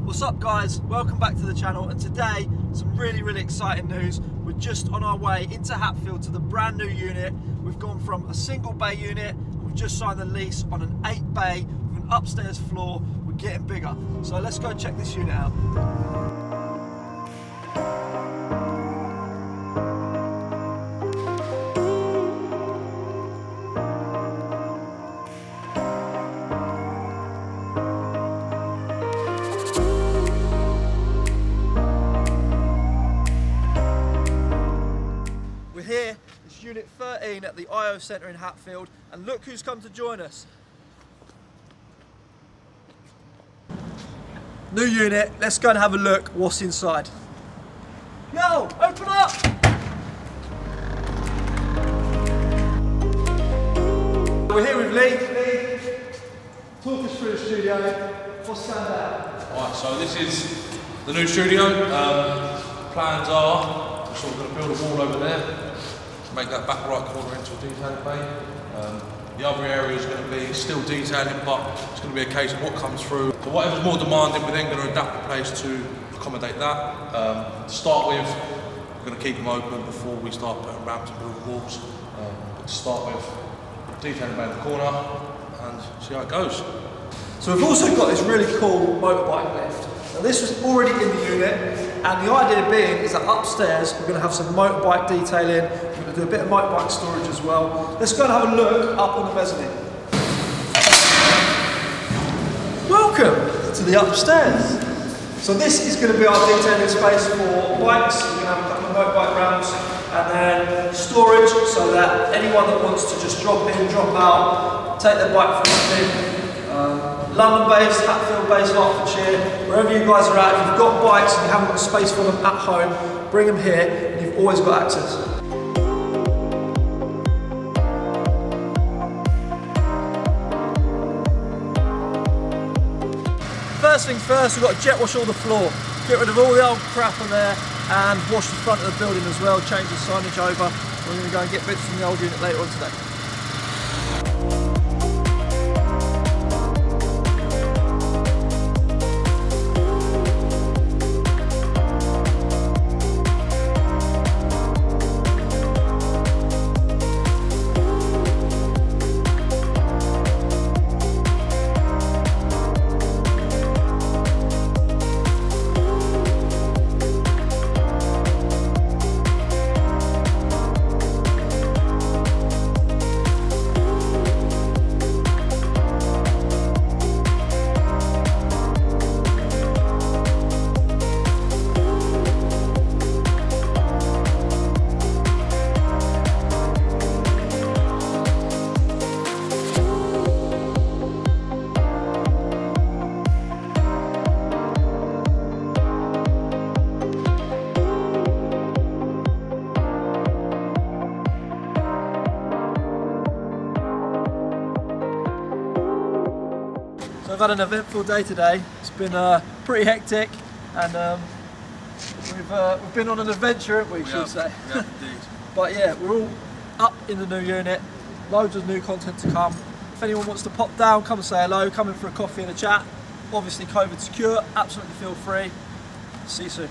What's up guys, welcome back to the channel, and today some really exciting news. We're just on our way into Hatfield to the brand new unit. We've gone from a single bay unit and we've just signed the lease on an 8 bay with an upstairs floor. We're getting bigger, so let's go check this unit out. Here, it's Unit 13 at the IO Centre in Hatfield, and look who's come to join us. New unit, let's go and have a look what's inside. Yo, open up! We're here with Lee. Talk us through the studio. What's going on? Alright, so this is the new studio. Plans are, we're sort of going to build a wall over there. Make that back right corner into a detailing bay. The other area is going to be still detailing, but it's going to be a case of what comes through. So whatever's more demanding, we're then going to adapt the place to accommodate that. To start with, we're going to keep them open before we start putting ramps and building walls. But to start with, detailing bay in the corner and see how it goes. So we've also got this really cool motorbike lift. Now this was already in the unit, and the idea being is that upstairs we're going to have some motorbike detailing, we're going to do a bit of motorbike storage as well. Let's go and have a look up on the mezzanine. Welcome to the upstairs. So this is going to be our detailing space for bikes. We're going to have a couple of motorbike ramps and then storage so that anyone that wants to just drop in, drop out, take their bike for a spin. London-based, Hatfield-based, Hertfordshire, wherever you guys are at, if you've got bikes and you haven't got space for them at home, bring them here and you've always got access. First things first, we've got to jet wash all the floor. Get rid of all the old crap on there and wash the front of the building as well, change the signage over. We're going to go and get bits from the old unit later on today. So I've had an eventful day today. It's been pretty hectic, and we've been on an adventure, haven't we, should say? Yeah, indeed. But yeah, we're all up in the new unit, loads of new content to come. If anyone wants to pop down, come and say hello, come in for a coffee and a chat. Obviously COVID secure, absolutely feel free. See you soon.